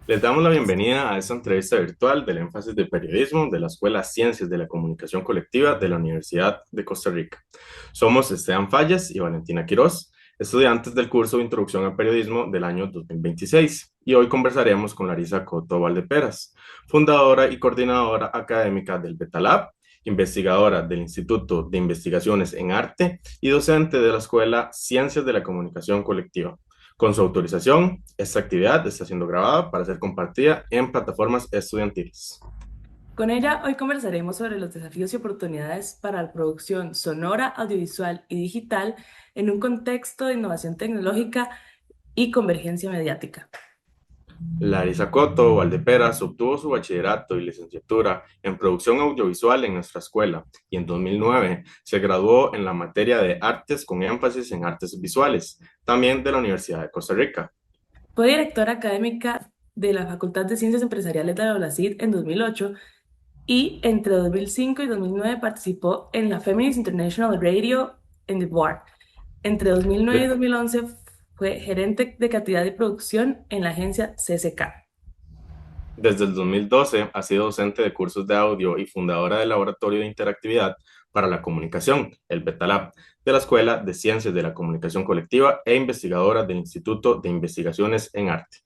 Les damos la bienvenida a esta entrevista virtual del énfasis de periodismo de la Escuela Ciencias de la Comunicación Colectiva de la Universidad de Costa Rica. Somos Esteban Fallas y Valentina Quiroz, estudiantes del curso de Introducción al Periodismo del año 2026, y hoy conversaremos con Larisa Coto Valdeperas, fundadora y coordinadora académica del Betalab, investigadora del Instituto de Investigaciones en Arte y docente de la Escuela Ciencias de la Comunicación Colectiva. Con su autorización, esta actividad está siendo grabada para ser compartida en plataformas estudiantiles. Con ella hoy conversaremos sobre los desafíos y oportunidades para la producción sonora, audiovisual y digital en un contexto de innovación tecnológica y convergencia mediática. Larisa Coto Valdeperas obtuvo su bachillerato y licenciatura en producción audiovisual en nuestra escuela y en 2009 se graduó en la materia de artes con énfasis en artes visuales, también de la Universidad de Costa Rica. Fue directora académica de la Facultad de Ciencias Empresariales de la ULACID en 2008 y entre 2005 y 2009 participó en la Feminist International Radio en The Board. Entre 2009 y De- 2011 fue gerente de calidad y producción en la agencia CCK. Desde el 2012 ha sido docente de cursos de audio y fundadora del Laboratorio de Interactividad para la Comunicación, el Betalab, de la Escuela de Ciencias de la Comunicación Colectiva e investigadora del Instituto de Investigaciones en Arte.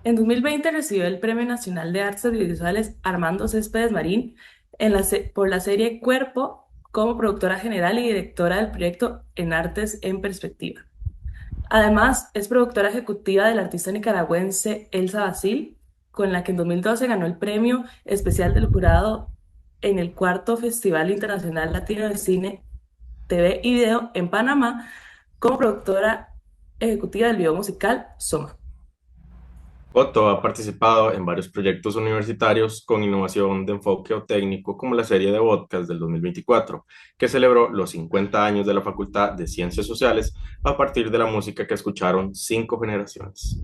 En 2020 recibió el Premio Nacional de Artes Audiovisuales Armando Céspedes Marín por la serie Cuerpo como productora general y directora del proyecto En Artes en Perspectiva. Además, es productora ejecutiva del artista nicaragüense Elsa Basil, con la que en 2012 ganó el Premio Especial del Jurado en el cuarto Festival Internacional Latino de Cine, TV y Video en Panamá como productora ejecutiva del video musical Soma. Otto ha participado en varios proyectos universitarios con innovación de enfoque o técnico, como la serie de podcast del 2024, que celebró los 50 años de la Facultad de Ciencias Sociales a partir de la música que escucharon 5 generaciones.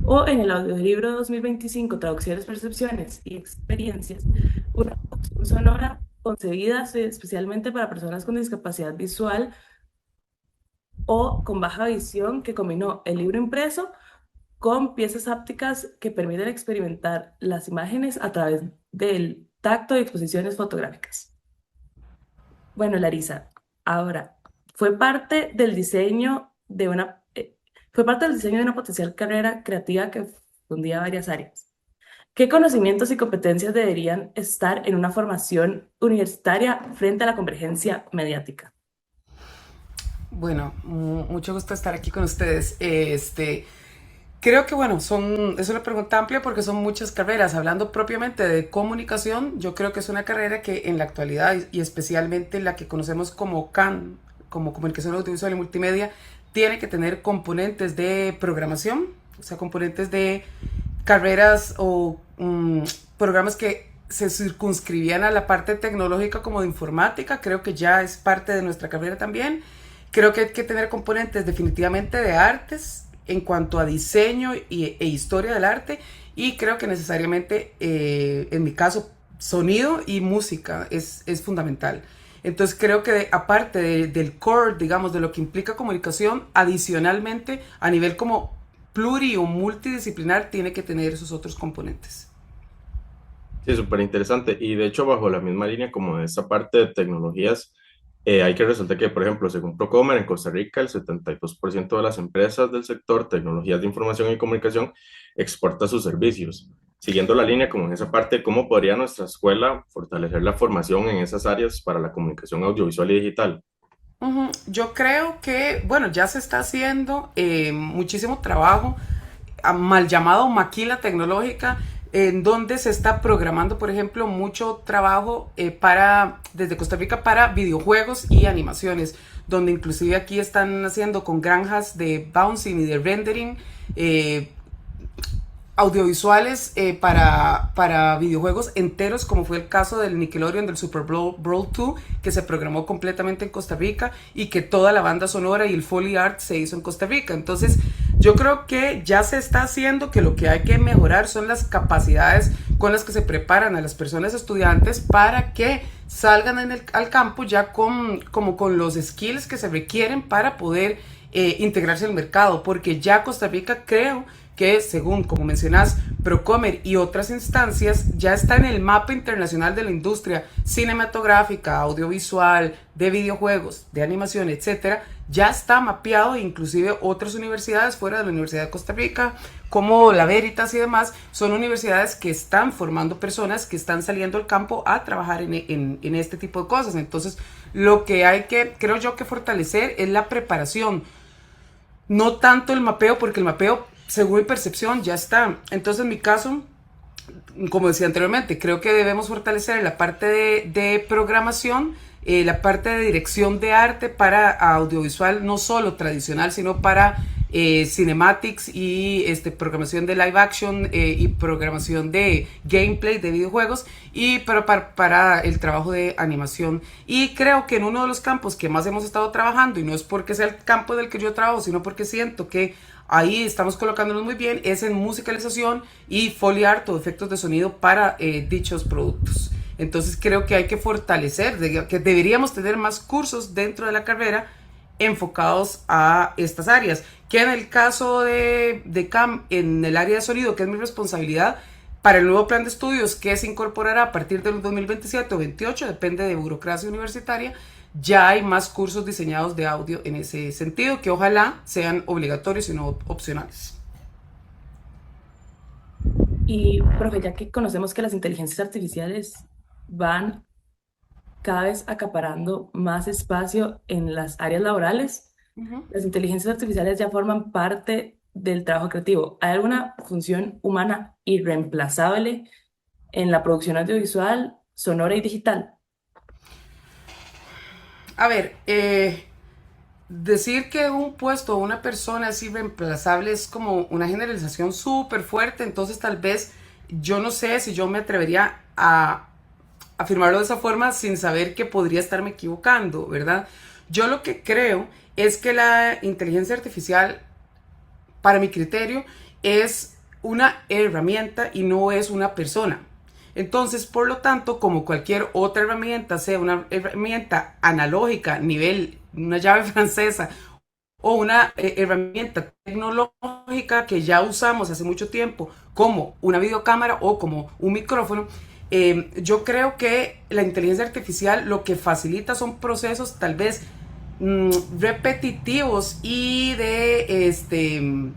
O en el audiolibro 2025, Traducciones, Percepciones y Experiencias, una producción sonora concebida especialmente para personas con discapacidad visual o con baja visión, que combinó el libro impreso con piezas ápticas que permiten experimentar las imágenes a través del tacto y exposiciones fotográficas. Bueno, Larisa, ahora, fue parte del diseño de una, fue parte del diseño de una potencial carrera creativa que fundía varias áreas. ¿Qué conocimientos y competencias deberían estar en una formación universitaria frente a la convergencia mediática? Bueno, mucho gusto estar aquí con ustedes. Creo que bueno, es una pregunta amplia porque son muchas carreras. Hablando propiamente de comunicación, yo creo que es una carrera que en la actualidad y especialmente la que conocemos como CAN, como Comunicación Audiovisual y Multimedia, tiene que tener componentes de programación, o sea, componentes de carreras o programas que se circunscribían a la parte tecnológica como de informática. Creo que ya es parte de nuestra carrera también. Creo que hay que tener componentes definitivamente de artes en cuanto a diseño e historia del arte, y creo que necesariamente, en mi caso, sonido y música es fundamental. Entonces creo que aparte del core, digamos, de lo que implica comunicación, adicionalmente a nivel como pluri o multidisciplinar tiene que tener esos otros componentes. Sí, súper interesante. Y de hecho, bajo la misma línea como de esta parte de tecnologías, hay que resaltar que, por ejemplo, según Procomer, en Costa Rica, el 72% de las empresas del sector tecnologías de información y comunicación exporta sus servicios. Siguiendo la línea, como en esa parte, ¿cómo podría nuestra escuela fortalecer la formación en esas áreas para la comunicación audiovisual y digital? Yo creo que, bueno, ya se está haciendo muchísimo trabajo, mal llamado maquila tecnológica, en donde se está programando, por ejemplo, mucho trabajo desde Costa Rica para videojuegos y animaciones, donde inclusive aquí están haciendo con granjas de bouncing y de rendering, eh, audiovisuales para videojuegos enteros, como fue el caso del Nickelodeon del Super Brawl 2, que se programó completamente en Costa Rica y que toda la banda sonora y el Foley Art se hizo en Costa Rica. Entonces, yo creo que ya se está haciendo, que lo que hay que mejorar son las capacidades con las que se preparan a las personas estudiantes para que salgan al campo ya como con los skills que se requieren para poder integrarse al mercado, porque ya Costa Rica creo que según, como mencionás, Procomer y otras instancias, ya está en el mapa internacional de la industria cinematográfica, audiovisual, de videojuegos, de animación, etcétera. Ya está mapeado, inclusive otras universidades fuera de la Universidad de Costa Rica, como la Veritas y demás, son universidades que están formando personas que están saliendo al campo a trabajar en este tipo de cosas. Entonces, lo que hay que, creo yo, que fortalecer es la preparación, no tanto el mapeo, porque el mapeo, según mi percepción, ya está. Entonces, en mi caso, como decía anteriormente, creo que debemos fortalecer la parte de programación, la parte de dirección de arte para audiovisual, no solo tradicional, sino para cinematics y programación de live action y programación de gameplay de videojuegos y para el trabajo de animación. Y creo que en uno de los campos que más hemos estado trabajando, y no es porque sea el campo del que yo trabajo, sino porque siento que ahí estamos colocándonos muy bien, es en musicalización y Foley art o efectos de sonido para dichos productos. Entonces creo que hay que fortalecer, que deberíamos tener más cursos dentro de la carrera enfocados a estas áreas, que en el caso de CAM, en el área de sonido, que es mi responsabilidad, para el nuevo plan de estudios que se incorporará a partir del 2027 o 28, depende de burocracia universitaria, ya hay más cursos diseñados de audio en ese sentido, que ojalá sean obligatorios y no opcionales. Y, profe, ya que conocemos que las inteligencias artificiales van cada vez acaparando más espacio en las áreas laborales, las inteligencias artificiales ya forman parte del trabajo creativo. ¿Hay alguna función humana irreemplazable en la producción audiovisual, sonora y digital? A ver, decir que un puesto o una persona es irreemplazable es como una generalización súper fuerte, entonces tal vez yo no sé si yo me atrevería a afirmarlo de esa forma sin saber que podría estarme equivocando, ¿verdad? Yo lo que creo es que la inteligencia artificial, para mi criterio, es una herramienta y no es una persona. Entonces, por lo tanto, como cualquier otra herramienta, sea una herramienta analógica, nivel, una llave francesa, o una herramienta tecnológica que ya usamos hace mucho tiempo, como una videocámara o como un micrófono, yo creo que la inteligencia artificial lo que facilita son procesos tal vez repetitivos y que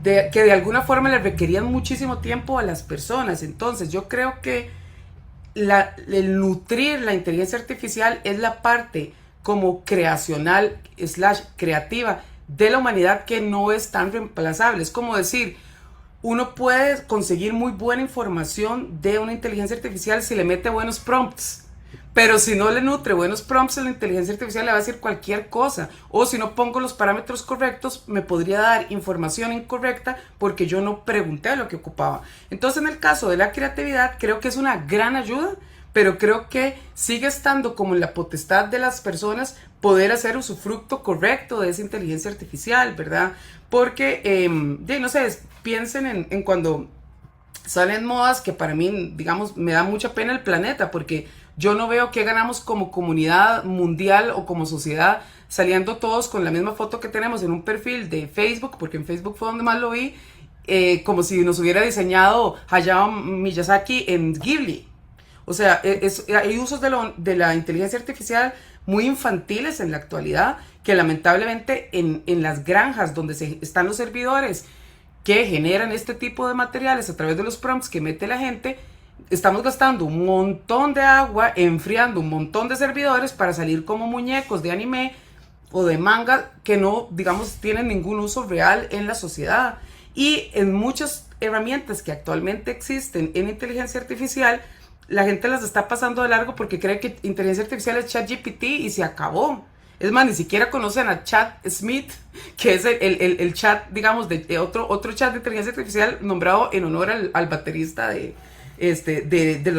de alguna forma le requerían muchísimo tiempo a las personas. Entonces yo creo que el nutrir la inteligencia artificial es la parte como creacional / creativa de la humanidad que no es tan reemplazable. Es como decir, uno puede conseguir muy buena información de una inteligencia artificial si le mete buenos prompts, pero si no le nutre buenos prompts, la inteligencia artificial le va a decir cualquier cosa, o si no pongo los parámetros correctos, me podría dar información incorrecta porque yo no pregunté lo que ocupaba. Entonces, en el caso de la creatividad, creo que es una gran ayuda, pero creo que sigue estando como en la potestad de las personas poder hacer usufructo correcto de esa inteligencia artificial, ¿verdad? Porque, no sé, piensen en cuando salen modas que para mí, digamos, me da mucha pena el planeta, porque yo no veo qué ganamos como comunidad mundial o como sociedad saliendo todos con la misma foto que tenemos en un perfil de Facebook, porque en Facebook fue donde más lo vi, como si nos hubiera diseñado Hayao Miyazaki en Ghibli. O sea, hay usos de la inteligencia artificial muy infantiles en la actualidad que lamentablemente en las granjas donde están los servidores que generan este tipo de materiales a través de los prompts que mete la gente, estamos gastando un montón de agua, enfriando un montón de servidores para salir como muñecos de anime o de manga que no, digamos, tienen ningún uso real en la sociedad. Y en muchas herramientas que actualmente existen en inteligencia artificial, la gente las está pasando de largo porque cree que inteligencia artificial es ChatGPT y se acabó. Es más, ni siquiera conocen a Chad Smith, que es el chat, digamos, de otro chat de inteligencia artificial nombrado en honor al baterista de los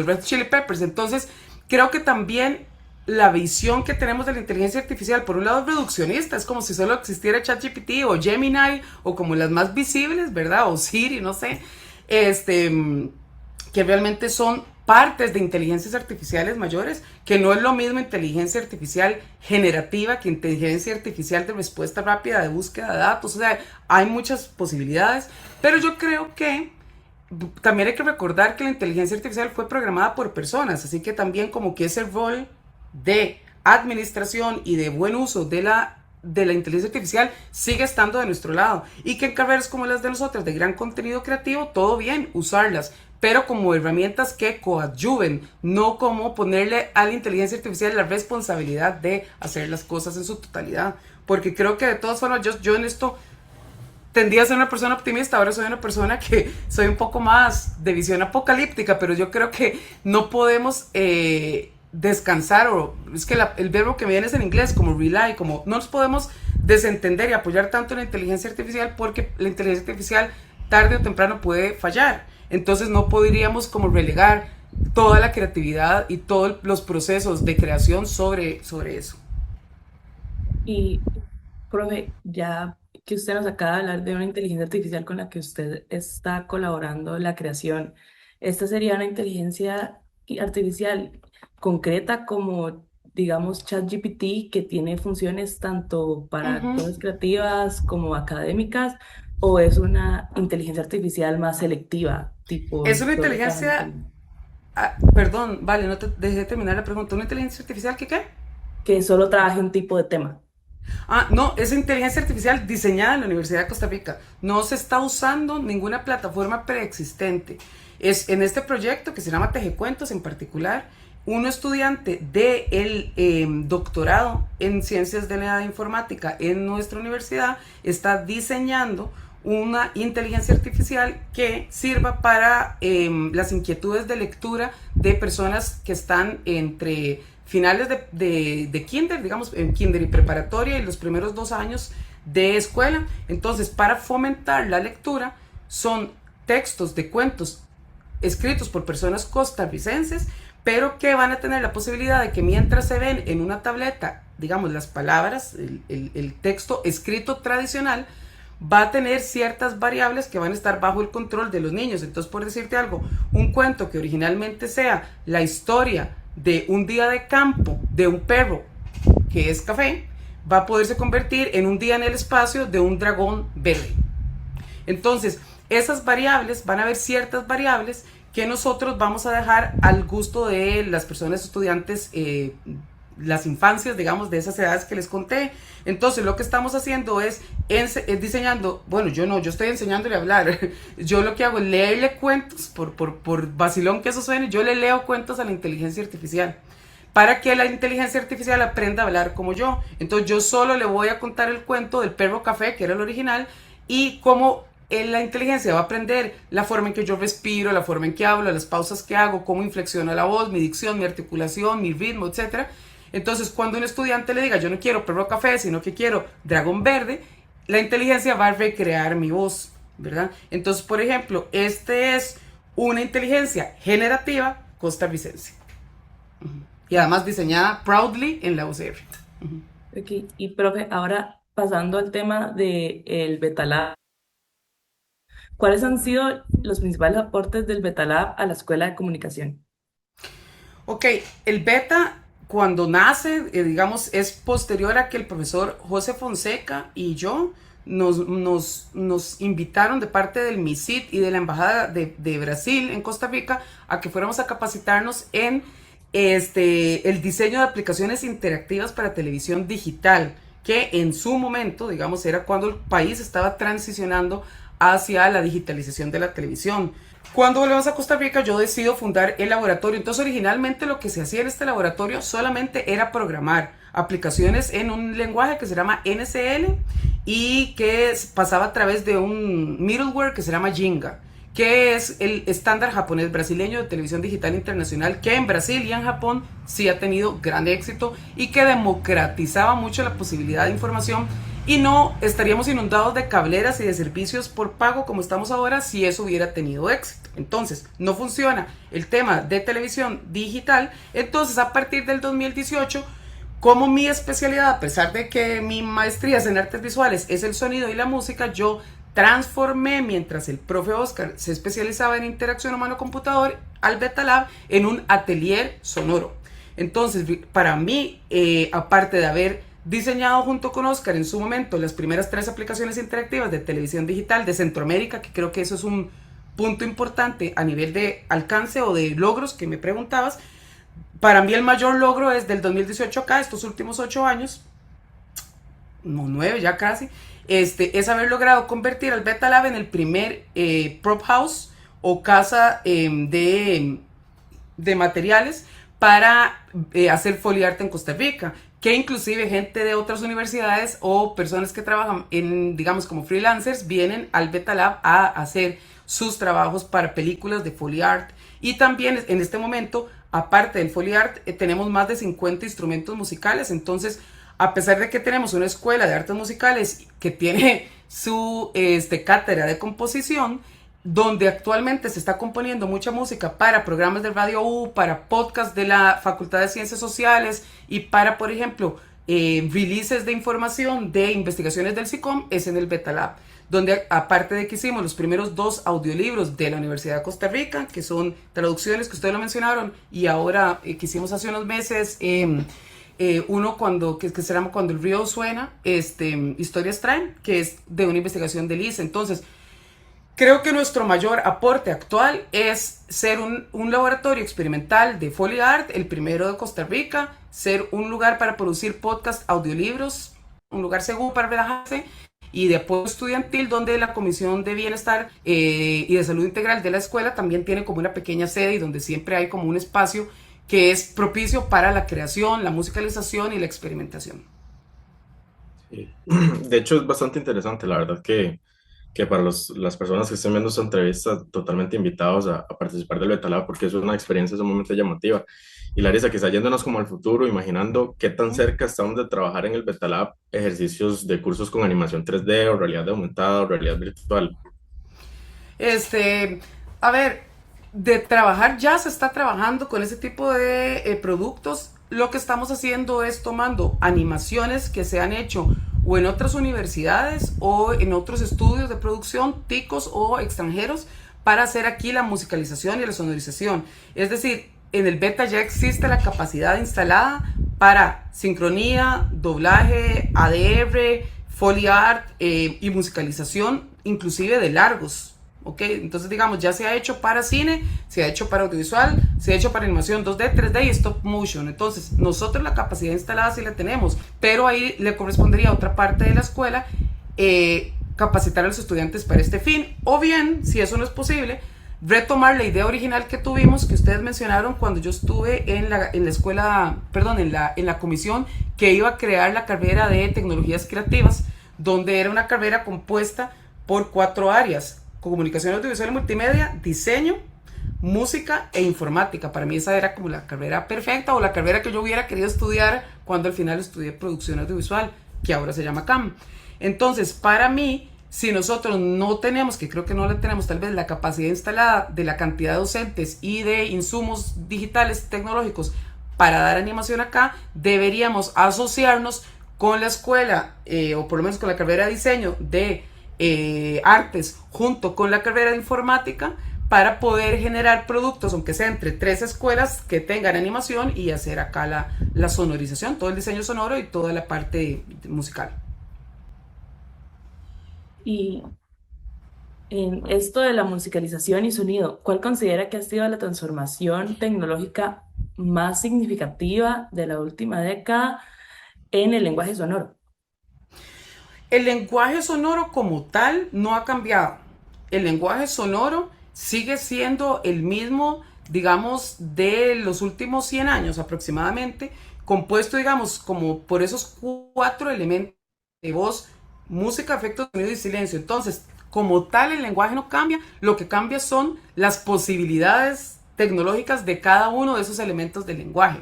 Red Hot Chili Peppers. Entonces, creo que también la visión que tenemos de la inteligencia artificial, por un lado, es reduccionista. Es como si solo existiera ChatGPT o Gemini, o como las más visibles, ¿verdad? O Siri, no sé. que realmente son partes de inteligencias artificiales mayores, que no es lo mismo inteligencia artificial generativa que inteligencia artificial de respuesta rápida, de búsqueda de datos. O sea, hay muchas posibilidades, pero yo creo que también hay que recordar que la inteligencia artificial fue programada por personas, así que también como que ese rol de administración y de buen uso de la inteligencia artificial sigue estando de nuestro lado, y que en carreras como las de nosotros de gran contenido creativo, todo bien usarlas, pero como herramientas que coadyuven, no como ponerle a la inteligencia artificial la responsabilidad de hacer las cosas en su totalidad, porque creo que de todas formas yo en esto tendía a ser una persona optimista, ahora soy una persona que soy un poco más de visión apocalíptica, pero yo creo que no podemos descansar, o es que el verbo que me viene es en inglés, como rely, como no nos podemos desentender y apoyar tanto en la inteligencia artificial, porque la inteligencia artificial tarde o temprano puede fallar. Entonces no podríamos como relegar toda la creatividad y todos los procesos de creación sobre eso. Y, profe, ya que usted nos acaba de hablar de una inteligencia artificial con la que usted está colaborando en la creación, ¿esta sería una inteligencia artificial concreta como, digamos, ChatGPT, que tiene funciones tanto para Ujú. cosas creativas como académicas, o es una inteligencia artificial más selectiva, Es tipo una solo trabaja en inteligencia, tema? perdón, vale, no te dejé terminar la pregunta. ¿Una inteligencia artificial que qué? Que solo trabaja un tipo de tema. No, es inteligencia artificial diseñada en la Universidad de Costa Rica. No se está usando ninguna plataforma preexistente. Es en este proyecto que se llama Tejecuentos en particular, un estudiante del doctorado en ciencias de la informática en nuestra universidad está diseñando una inteligencia artificial que sirva para las inquietudes de lectura de personas que están entre finales de kinder, digamos, en kinder y preparatoria, y los primeros 2 años de escuela. Entonces, para fomentar la lectura, son textos de cuentos escritos por personas costarricenses, pero que van a tener la posibilidad de que mientras se ven en una tableta, digamos, las palabras, el texto escrito tradicional, va a tener ciertas variables que van a estar bajo el control de los niños. Entonces, por decirte algo, un cuento que originalmente sea la historia de un día de campo de un perro que es café, va a poderse convertir en un día en el espacio de un dragón verde. Entonces, esas variables, van a haber ciertas variables que nosotros vamos a dejar al gusto de las personas estudiantes, las infancias, digamos, de esas edades que les conté. Entonces, lo que estamos haciendo es diseñando, bueno, yo no, yo estoy enseñándole a hablar. Yo lo que hago es leerle cuentos, por vacilón que eso suene, yo le leo cuentos a la inteligencia artificial, para que la inteligencia artificial aprenda a hablar como yo. Entonces, yo solo le voy a contar el cuento del perro café, que era el original, y cómo la inteligencia va a aprender la forma en que yo respiro, la forma en que hablo, las pausas que hago, cómo inflexiona la voz, mi dicción, mi articulación, mi ritmo, etcétera. Entonces, cuando un estudiante le diga, yo no quiero perro café, sino que quiero dragón verde, la inteligencia va a recrear mi voz, ¿verdad? Entonces, por ejemplo, este es una inteligencia generativa costarricense. Y además diseñada proudly en la UCR. Ok. Y, profe, ahora pasando al tema del Beta Lab, ¿cuáles han sido los principales aportes del Beta Lab a la Escuela de Comunicación? Ok, el beta cuando nace, digamos, es posterior a que el profesor José Fonseca y yo nos invitaron de parte del MISIT y de la Embajada de Brasil en Costa Rica a que fuéramos a capacitarnos en el diseño de aplicaciones interactivas para televisión digital, que en su momento, digamos, era cuando el país estaba transicionando hacia la digitalización de la televisión. Cuando volvemos a Costa Rica, yo decido fundar el laboratorio. Entonces, originalmente lo que se hacía en este laboratorio solamente era programar aplicaciones en un lenguaje que se llama NCL y que pasaba a través de un middleware que se llama Jinga, que es el estándar japonés brasileño de televisión digital internacional, que en Brasil y en Japón sí ha tenido gran éxito y que democratizaba mucho la posibilidad de información, y no estaríamos inundados de cableras y de servicios por pago como estamos ahora si eso hubiera tenido éxito. Entonces, no funciona el tema de televisión digital. Entonces, a partir del 2018, como mi especialidad, a pesar de que mi maestría es en artes visuales, es el sonido y la música, yo transformé, mientras el profe Oscar se especializaba en interacción humano-computador, al Beta Lab en un atelier sonoro. Entonces, para mí, aparte de haber diseñado junto con Oscar en su momento las primeras 3 aplicaciones interactivas de televisión digital de Centroamérica, que creo que eso es un punto importante a nivel de alcance o de logros que me preguntabas, para mí el mayor logro es del 2018 acá, estos últimos 8 años, no 9 ya casi, es haber logrado convertir al Beta Lab en el primer prop house o casa de materiales para hacer Foley Art en Costa Rica, que inclusive gente de otras universidades o personas que trabajan en, digamos, como freelancers, vienen al Beta Lab a hacer sus trabajos para películas de Foley Art. Y también en este momento, aparte del Foley Art, tenemos más de 50 instrumentos musicales. Entonces, a pesar de que tenemos una escuela de artes musicales que tiene su cátedra de composición, donde actualmente se está componiendo mucha música para programas de Radio U, para podcasts de la Facultad de Ciencias Sociales y para, por ejemplo, releases de información de investigaciones del SICOM, es en el Beta Lab, donde aparte de que hicimos los primeros 2 audiolibros de la Universidad de Costa Rica, que son traducciones que ustedes lo mencionaron, y ahora que hicimos hace unos meses uno que se llama Cuando el río suena, Historias traen, que es de una investigación de Lisa. Entonces, creo que nuestro mayor aporte actual es ser un laboratorio experimental de Foley Art, el primero de Costa Rica, ser un lugar para producir podcast, audiolibros, un lugar seguro para relajarse, y de apoyo estudiantil donde la Comisión de Bienestar y de Salud Integral de la escuela también tiene como una pequeña sede y donde siempre hay como un espacio que es propicio para la creación, la musicalización y la experimentación. Sí. De hecho, es bastante interesante, la verdad que para las personas que estén viendo esta entrevista, totalmente invitados a participar del Beta Lab, porque es una experiencia sumamente llamativa. Y Larisa, quizá yéndonos como al futuro, imaginando qué tan cerca estamos de trabajar en el Beta Lab ejercicios de cursos con animación 3D o realidad aumentada o realidad virtual. A ver, de trabajar ya se está trabajando con ese tipo de productos. Lo que estamos haciendo es tomando animaciones que se han hecho o en otras universidades o en otros estudios de producción, ticos o extranjeros, para hacer aquí la musicalización y la sonorización. Es decir, en el beta ya existe la capacidad instalada para sincronía, doblaje, ADR, Foley Art y musicalización, inclusive de largos. ¿Okay? Entonces, digamos, ya se ha hecho para cine, se ha hecho para audiovisual, se ha hecho para animación 2D, 3D y stop motion. Entonces, nosotros la capacidad instalada sí la tenemos, pero ahí le correspondería a otra parte de la escuela capacitar a los estudiantes para este fin. O bien, si eso no es posible, retomar la idea original que tuvimos, que ustedes mencionaron cuando yo estuve en la escuela, perdón, en la comisión que iba a crear la carrera de tecnologías creativas, donde era una carrera compuesta por 4 áreas: comunicación audiovisual y multimedia, diseño, música e informática. Para mí esa era como la carrera perfecta, o la carrera que yo hubiera querido estudiar cuando al final estudié producción audiovisual, que ahora se llama CAM. Entonces, para mí, si nosotros no tenemos, que creo que no la tenemos, tal vez la capacidad instalada de la cantidad de docentes y de insumos digitales tecnológicos para dar animación acá, deberíamos asociarnos con la escuela, o por lo menos con la carrera de diseño de artes, junto con la carrera de informática, para poder generar productos, aunque sea entre 3 escuelas, que tengan animación y hacer acá la sonorización, todo el diseño sonoro y toda la parte musical. Y en esto de la musicalización y sonido, ¿cuál considera que ha sido la transformación tecnológica más significativa de la última década en el lenguaje sonoro? El lenguaje sonoro como tal no ha cambiado. El lenguaje sonoro sigue siendo el mismo, digamos, de los últimos 100 años aproximadamente, compuesto, digamos, como por esos 4 elementos de voz, música, efectos, sonido y silencio. Entonces, como tal, el lenguaje no cambia, lo que cambia son las posibilidades tecnológicas de cada uno de esos elementos del lenguaje.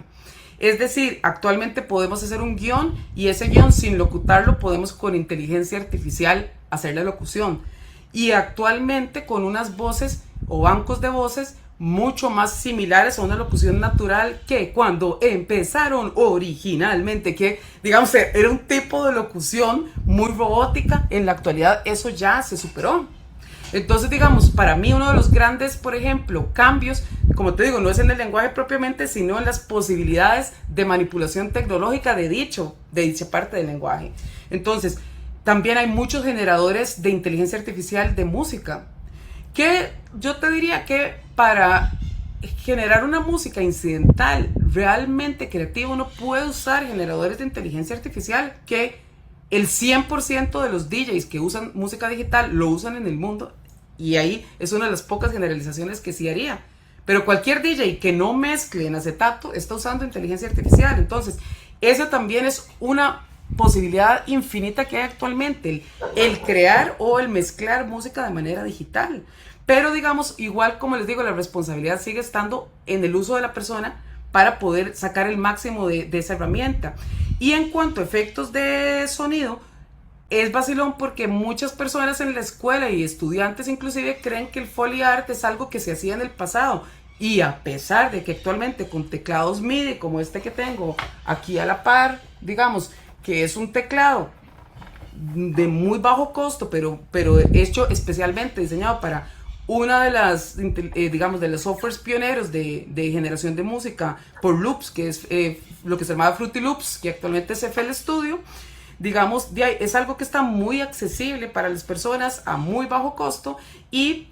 Es decir, actualmente podemos hacer un guión y ese guión, sin locutarlo, podemos con inteligencia artificial hacer la locución. Y actualmente con unas voces o bancos de voces mucho más similares a una locución natural que cuando empezaron originalmente, que digamos era un tipo de locución muy robótica. En la actualidad eso ya se superó. Entonces, digamos, para mí uno de los grandes, por ejemplo, cambios, como te digo, no es en el lenguaje propiamente, sino en las posibilidades de manipulación tecnológica de dicha parte del lenguaje. Entonces, también hay muchos generadores de inteligencia artificial de música, que yo te diría que para generar una música incidental realmente creativa uno puede usar generadores de inteligencia artificial que el 100% de los DJs que usan música digital lo usan en el mundo, y ahí es una de las pocas generalizaciones que sí haría. Pero cualquier DJ que no mezcle en acetato está usando inteligencia artificial. Entonces, esa también es una posibilidad infinita que hay actualmente, el crear o el mezclar música de manera digital. Pero digamos, igual como les digo, la responsabilidad sigue estando en el uso de la persona para poder sacar el máximo de esa herramienta. Y en cuanto a efectos de sonido, es vacilón porque muchas personas en la escuela y estudiantes inclusive creen que el Foley Art es algo que se hacía en el pasado. Y a pesar de que actualmente con teclados MIDI como este que tengo aquí a la par, digamos que es un teclado de muy bajo costo, pero hecho especialmente diseñado para una de las, digamos, de los softwares pioneros de generación de música por loops, que es lo que se llamaba Fruity Loops, que actualmente es FL Studio, digamos, es algo que está muy accesible para las personas a muy bajo costo, y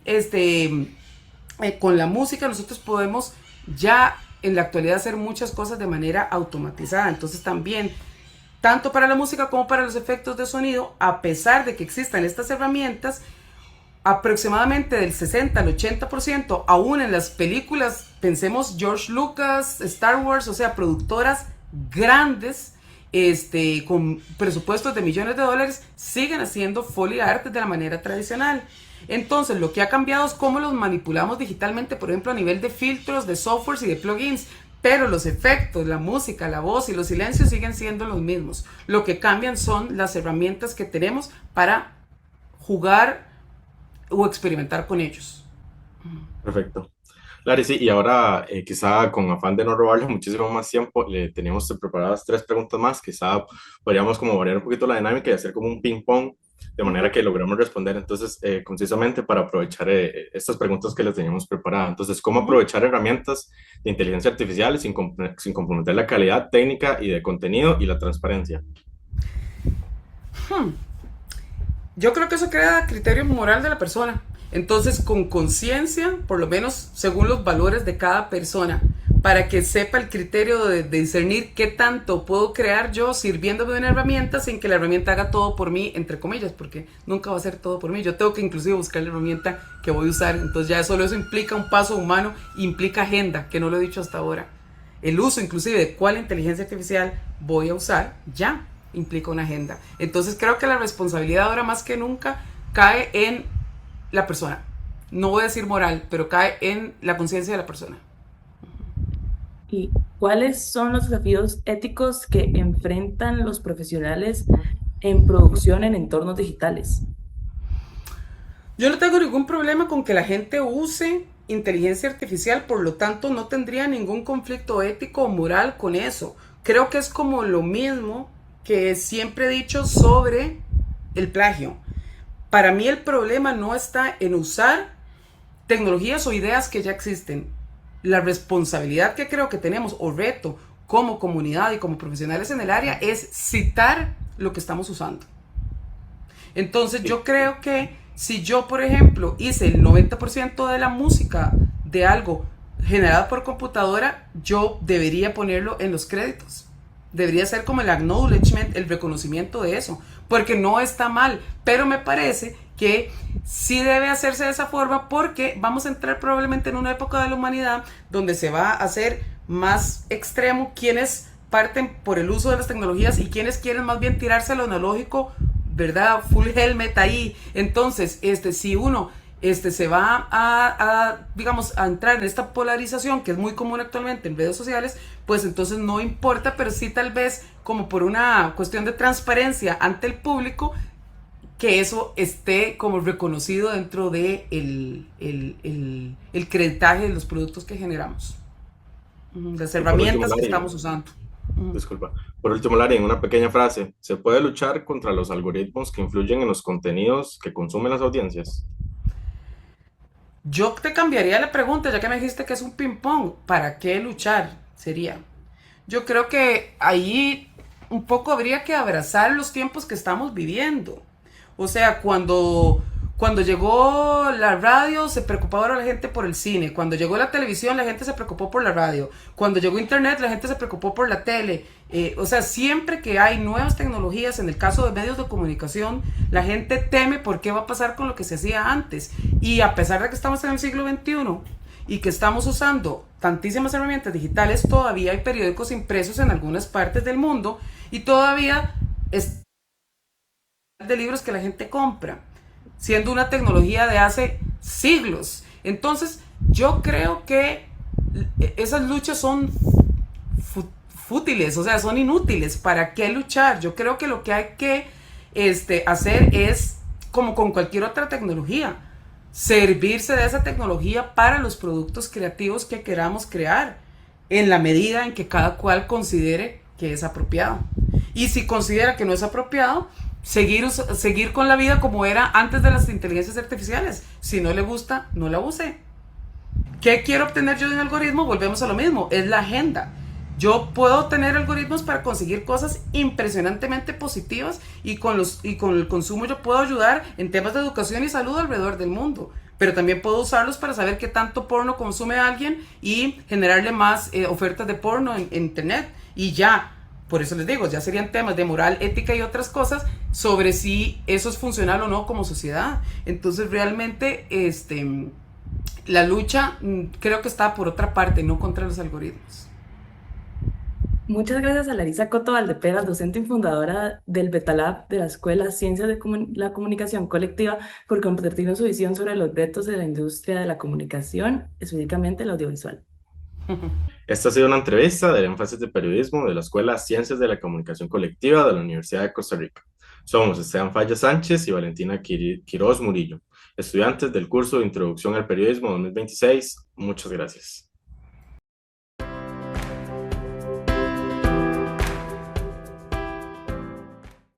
con la música nosotros podemos ya en la actualidad hacer muchas cosas de manera automatizada. Entonces también, tanto para la música como para los efectos de sonido, a pesar de que existan estas herramientas, aproximadamente del 60 al 80%, aún en las películas, pensemos George Lucas, Star Wars, o sea, productoras grandes, con presupuestos de millones de dólares, siguen haciendo Foley Art de la manera tradicional. Entonces, lo que ha cambiado es cómo los manipulamos digitalmente, por ejemplo, a nivel de filtros, de softwares y de plugins, pero los efectos, la música, la voz y los silencios siguen siendo los mismos. Lo que cambian son las herramientas que tenemos para jugar o experimentar con ellos. Perfecto. Larry, sí, y ahora quizá con afán de no robarle muchísimo más tiempo, le tenemos preparadas tres preguntas más. Quizá podríamos como variar un poquito la dinámica y hacer como un ping pong de manera que logremos responder. Entonces, concisamente para aprovechar estas preguntas que les teníamos preparadas. Entonces, ¿cómo aprovechar herramientas de inteligencia artificial sin comprometer la calidad técnica y de contenido y la transparencia? Yo creo que eso crea criterio moral de la persona. Entonces, con conciencia, por lo menos según los valores de cada persona, para que sepa el criterio de discernir qué tanto puedo crear yo sirviéndome de una herramienta sin que la herramienta haga todo por mí, entre comillas, porque nunca va a hacer todo por mí. Yo tengo que inclusive buscar la herramienta que voy a usar. Entonces ya solo eso implica un paso humano, implica agenda, que no lo he dicho hasta ahora. El uso inclusive de cuál inteligencia artificial voy a usar ya implica una agenda. Entonces creo que la responsabilidad ahora más que nunca cae en la persona. No voy a decir moral, pero cae en la conciencia de la persona. ¿Y cuáles son los desafíos éticos que enfrentan los profesionales en producción en entornos digitales? Yo no tengo ningún problema con que la gente use inteligencia artificial, por lo tanto no tendría ningún conflicto ético o moral con eso. Creo que es como lo mismo que siempre he dicho sobre el plagio. Para mí el problema no está en usar tecnologías o ideas que ya existen. La responsabilidad que creo que tenemos o reto como comunidad y como profesionales en el área es citar lo que estamos usando. Entonces yo creo que si yo, por ejemplo, hice el 90% de la música de algo generado por computadora, yo debería ponerlo en los créditos. Debería ser como el acknowledgement, el reconocimiento de eso, porque no está mal, pero me parece que sí debe hacerse de esa forma, porque vamos a entrar probablemente en una época de la humanidad donde se va a hacer más extremo quienes parten por el uso de las tecnologías y quienes quieren más bien tirarse a lo analógico, ¿verdad? Full helmet ahí. Entonces, si uno se va digamos, a entrar en esta polarización que es muy común actualmente en redes sociales, pues entonces no importa, pero sí tal vez como por una cuestión de transparencia ante el público, que eso esté como reconocido dentro de el creditaje de los productos que generamos, las herramientas que estamos usando. Disculpa. Por último, Lari, en una pequeña frase, ¿se puede luchar contra los algoritmos que influyen en los contenidos que consumen las audiencias? Yo te cambiaría la pregunta, ya que me dijiste que es un ping-pong. ¿Para qué luchar? Sería. Yo creo que ahí un poco habría que abrazar los tiempos que estamos viviendo. O sea, cuando llegó la radio se preocupaba la gente por el cine. Cuando llegó la televisión la gente se preocupó por la radio. Cuando llegó internet la gente se preocupó por la tele. O sea, siempre que hay nuevas tecnologías, en el caso de medios de comunicación, la gente teme por qué va a pasar con lo que se hacía antes. Y a pesar de que estamos en el siglo XXI y que estamos usando tantísimas herramientas digitales, todavía hay periódicos impresos en algunas partes del mundo y todavía es de libros que la gente compra, siendo una tecnología de hace siglos. Entonces, yo creo que esas luchas son fútiles, o sea, son inútiles. ¿Para qué luchar? Yo creo que lo que hay que hacer es, como con cualquier otra tecnología, servirse de esa tecnología para los productos creativos que queramos crear, en la medida en que cada cual considere que es apropiado. Y si considera que no es apropiado, seguir con la vida como era antes de las inteligencias artificiales. Si no le gusta, no la use. ¿Qué quiero obtener yo de un algoritmo? Volvemos a lo mismo, es la agenda. Yo puedo tener algoritmos para conseguir cosas impresionantemente positivas y con el consumo yo puedo ayudar en temas de educación y salud alrededor del mundo. Pero también puedo usarlos para saber qué tanto porno consume alguien y generarle más ofertas de porno en internet. Y ya, por eso les digo, ya serían temas de moral, ética y otras cosas sobre si eso es funcional o no como sociedad. Entonces realmente la lucha creo que está por otra parte, no contra los algoritmos. Muchas gracias a Larisa Coto Valdepera, docente y fundadora del Betalab de la Escuela Ciencias de la Comunicación Colectiva, por compartirnos su visión sobre los retos de la industria de la comunicación, específicamente el audiovisual. Esta ha sido una entrevista del énfasis de periodismo de la Escuela Ciencias de la Comunicación Colectiva de la Universidad de Costa Rica. Somos Esteban Falla Sánchez y Valentina Quiroz Murillo, estudiantes del curso de Introducción al Periodismo 2026. Muchas gracias.